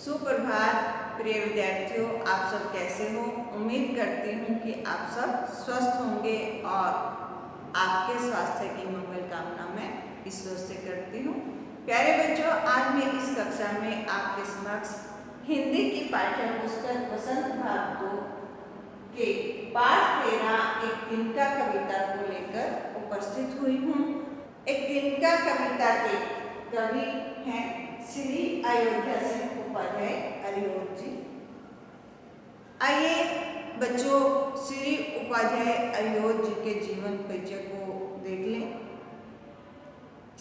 सुप्रभात प्रिय विद्यार्थियों, आप सब कैसे हो। उम्मीद करती हूँ कि आप सब स्वस्थ होंगे और आपके स्वास्थ्य की मंगल कामना मैं ईश्वर से करती हूँ। प्यारे बच्चों, आज मैं इस कक्षा में आपके समक्ष हिंदी की पाठ्य पुस्तक वसंत भाग 2 के पाठ 13 एक तिनका कविता को लेकर उपस्थित हुई हूँ। एक तिनका कविता के कवि हैं श्री अयोध्या सिंह उपाध्याय अरियोध जी। आइए बच्चों, श्री उपाध्याय अरियोध जी के जीवन परिचय को देख लें।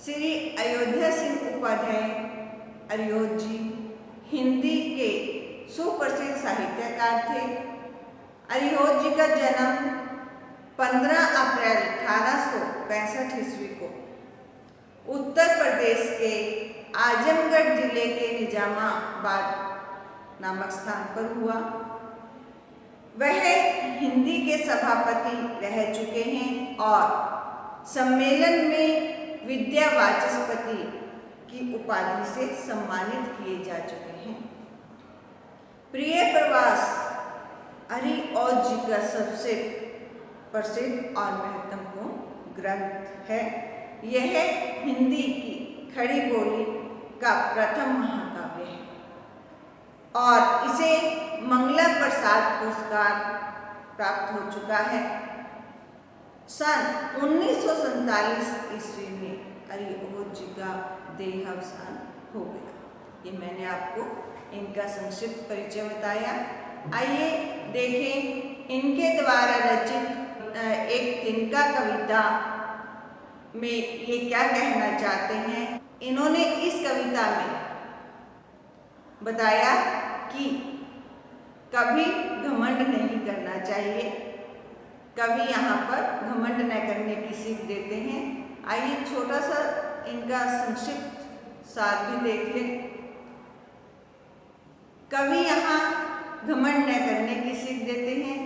श्री अयोध्या सिंह उपाध्याय अरियोध जी हिंदी के सुप्रसिद्ध साहित्यकार थे। अरियोध जी का जन्म 15 अप्रैल 1865 ईस्वी को उत्तर प्रदेश के आजमगढ़ जिले के निजामाबाद नामक स्थान पर हुआ। वह हिंदी के सभापति रह चुके हैं और सम्मेलन में विद्या वाचस्पति की उपाधि से सम्मानित किए जा चुके हैं। प्रिय प्रवास अरियोध जी का सबसे प्रसिद्ध और महत्वपूर्ण ग्रंथ है। यह हिंदी की खड़ी बोली का प्रथम महाकाव्य है और इसे मंगला प्रसाद पुरस्कार प्राप्त हो चुका है। सन 1947 ईस्वी में अरियोध जी का देहावसान हो गया। ये मैंने आपको इनका संक्षिप्त परिचय बताया। आइए देखें इनके द्वारा रचित एक तिनका कविता में ये क्या कहना चाहते हैं। इन्होंने इस कविता में बताया कि कभी घमंड नहीं करना चाहिए। कवि यहाँ पर घमंड न करने की सीख देते हैं। आइए छोटा सा इनका संक्षिप्त सार भी देख लें। कवि यहाँ घमंड न करने की सीख देते हैं।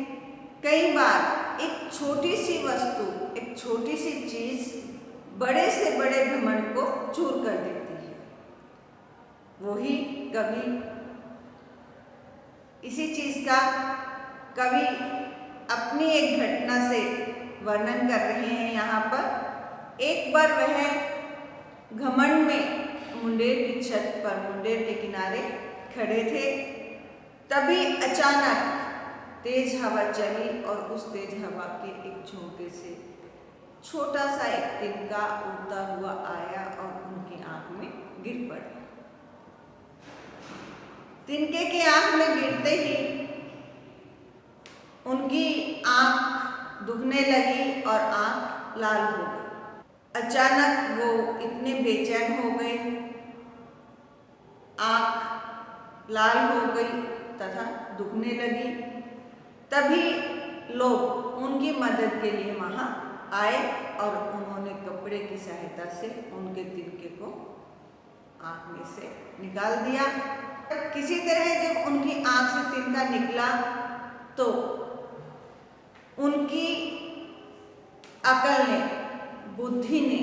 कई बार एक छोटी सी वस्तु, एक छोटी सी चीज बड़े से बड़े घमंड को चूर कर देती है। वही कवि इसी चीज का कवि अपनी एक घटना से वर्णन कर रहे हैं। यहाँ पर एक बार वह घमंड में मुंडेर की छत पर, मुंडेर के किनारे खड़े थे। तभी अचानक तेज हवा चली और उस तेज हवा के एक झोंके से छोटा सा एक तिनका उड़ता हुआ आया और उनकी आंख में गिर पड़ा। तिनके की आंख में गिरते ही उनकी आंख दुखने लगी और आंख लाल हो गई। अचानक वो इतने बेचैन हो गए, आंख लाल हो गई तथा दुखने लगी। तभी लोग उनकी मदद के लिए वहां आए और उन्होंने कपड़े की सहायता से उनके तिनके को आंख में से निकाल दिया। किसी तरह जब उनकी आंख से तिनका निकला तो उनकी अकल ने, बुद्धि ने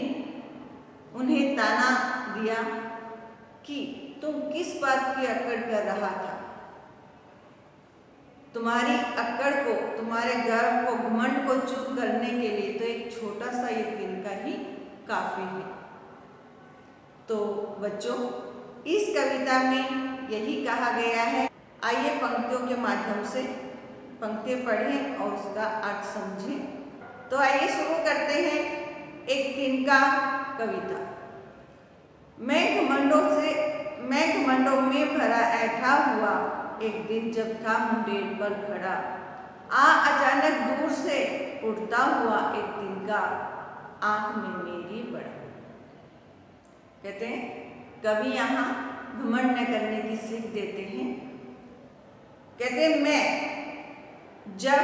उन्हें ताना दिया कि तुम किस बात की अकड़ कर रहा था। तुम्हारी अक्कड़ को, तुम्हारे गर्व को, घमंड को चूर करने के लिए तो एक छोटा सा ये तिनका ही काफी है। तो बच्चों, इस कविता में यही कहा गया है। आइए पंक्तियों के माध्यम से पंक्तियां पढ़ें और उसका अर्थ समझें। तो आइए शुरू करते हैं। एक तिनका कविता। मैं घमंडों में भरा ऐठा हुआ एक दिन जब था मुंडेर पर खड़ा, अचानक दूर से उड़ता हुआ एक तिनका आंख में मेरी पड़ा। कहते हैं कवि यहाँ घमंड न करने की सीख देते हैं। कहते हैं मैं जब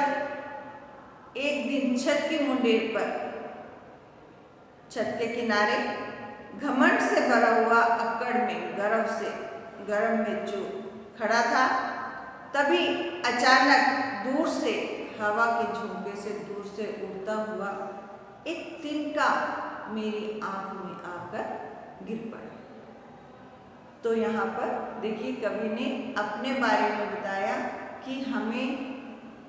एक दिन छत की मुंडेर पर, छत के किनारे घमंड से भरा हुआ अक्कड़ में गर्व में जो खड़ा था, तभी अचानक दूर से हवा के झोंके से दूर से उड़ता हुआ एक तिनका मेरी आंख में आकर गिर पड़ा। तो यहाँ पर देखिए कवि ने अपने बारे में बताया कि हमें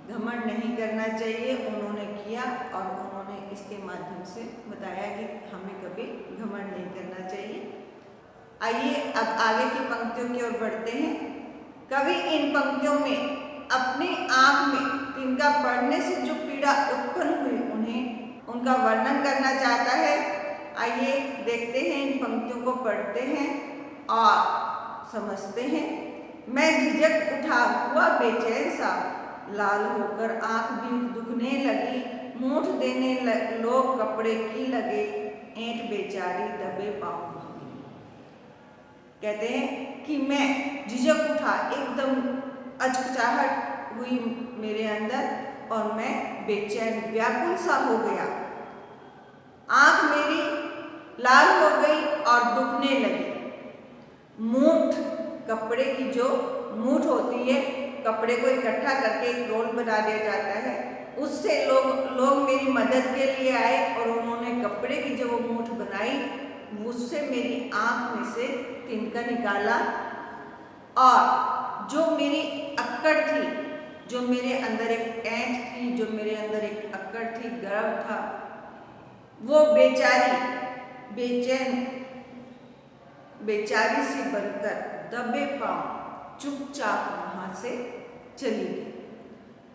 घमंड नहीं करना चाहिए, उन्होंने किया और उन्होंने इसके माध्यम से बताया कि हमें कभी घमंड नहीं करना चाहिए। आइए अब आगे की पंक्तियों की ओर बढ़ते हैं। कवि इन पंक्तियों में अपनी आंख में तिनका पड़ने से जो पीड़ा उत्पन्न हुई उनका वर्णन करना चाहता है। आइए देखते हैं, इन पंक्तियों को पढ़ते हैं और समझते हैं। मैं झिझक उठा हुआ बेचैन सा, लाल होकर आंख भी दुखने लगी, मूठ देने लोग कपड़े की लगे, ऐंठ बेचारी दबे पाँव भागी। कहते हैं कि मैं झिझक उठा, एकदम अचकचाहट हुई मेरे अंदर और मैं बेचैन व्याकुल सा हो गया, आंख मेरी लाल हो गई और दुखने लगी। मूठ, कपड़े की जो मूठ होती है, कपड़े को इकट्ठा करके एक रोल बना दिया जाता है, उससे लोग मेरी मदद के लिए आए और उन्होंने कपड़े की जो वो मूठ बनाई, उससे मेरी आंख में से तिनका निकाला और जो मेरी अक्कड़ थी, जो मेरे अंदर एक ऐंठ थी, जो मेरे अंदर एक अक्कड़ थी, गर्व था, वो बेचारी बेचारी सी बनकर दबे पांव चुपचाप वहां से चली गई।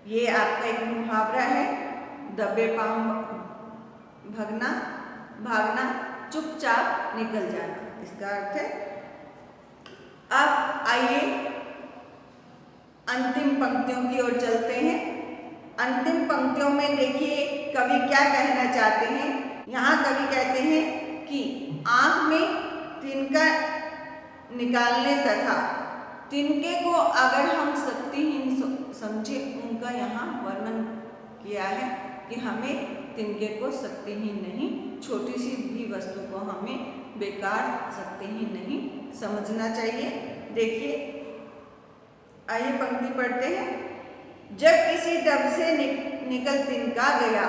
ये आपका एक मुहावरा है, दबे पांव भागना, चुपचाप निकल जाना, इसका अर्थ है। अब आइए अंतिम पंक्तियों की ओर चलते हैं। अंतिम पंक्तियों में देखिए कवि क्या कहना चाहते हैं। यहाँ कवि कहते हैं कि आंख में तिनका निकालने तथा तिनके को अगर हम शक्तिहीन समझे, उनका यहाँ वर्णन किया है कि हमें तिनके को शक्तिहीन नहीं, छोटी सी भी वस्तु को हमें बेकार शक्तिहीन नहीं समझना चाहिए। देखिए आइए पंक्ति पढ़ते हैं। जब किसी डब से निकल तिनका गया,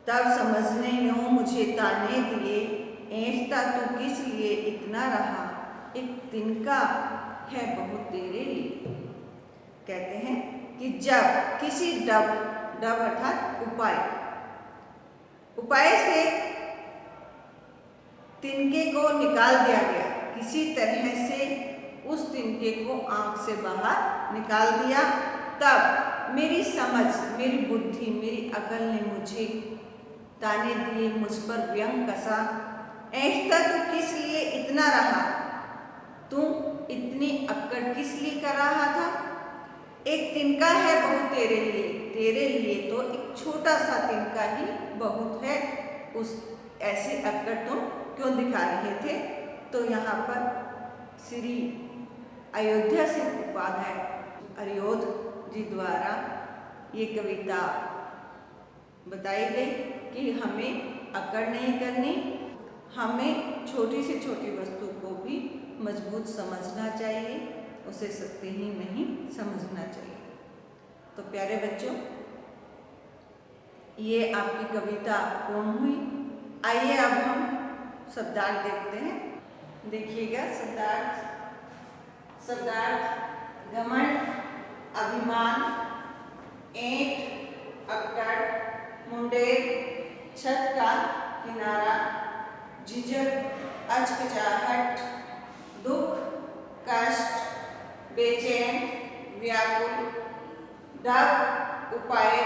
तब समझने यूं मुझे ताने दिए, ऐंठता तू किस लिए इतना रहा, एक तिनका है बहुत तेरे लिए। कहते हैं कि जब किसी डब अर्थात उपाय से तिनके को निकाल दिया गया, किसी तरह से उस तिनके को आंख से बाहर निकाल दिया, तब मेरी समझ, मेरी बुद्धि, मेरी अकल ने मुझे ताने दिए, मुझ पर व्यंग कसा। ऐंठता तू किस लिए इतना रहा, तू इतनी अक्कड़ किस लिए कर रहा था। एक तिनका है बहुत तेरे लिए तो एक छोटा सा तिनका ही बहुत है, उस ऐसी अक्कड़ तुम क्यों दिखा रहे थे। तो यहाँ पर श्री अयोध्या सिंह उपाध्याय अरियोध जी द्वारा ये कविता बताई गई कि हमें अक्कड़ नहीं करनी, हमें छोटी से छोटी वस्तु को भी मजबूत समझना चाहिए, उसे शक्तिहीन नहीं समझना चाहिए। तो प्यारे बच्चों, ये आपकी कविता पूर्ण हुई। आइए अब हम शब्दार्थ देखते हैं। देखिएगा शब्दार्थ घमंड, अभिमान, ऐंठ, अक्कड़, मुंडेर, छत का किनारा, झिझक, अचकचाहट, दुख, कष्ट, बेचैन, व्याकुल, डब, उपाय,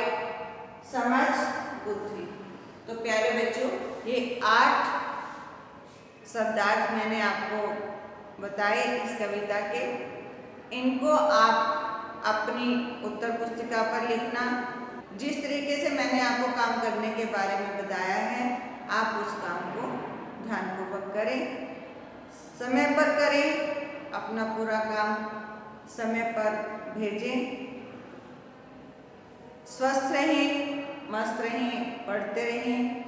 समझ, बुद्धि। तो प्यारे बच्चों, ये 8 शब्दार्थ मैंने आपको बताए इस कविता के। इनको आप अपनी उत्तर पुस्तिका पर लिखना। जिस तरीके से मैंने आपको काम करने के बारे में बताया है, आप उस काम को ध्यानपूर्वक करें, समय पर करें, अपना पूरा काम समय पर भेजें। स्वस्थ रहें, मस्त रहें, पढ़ते रहें।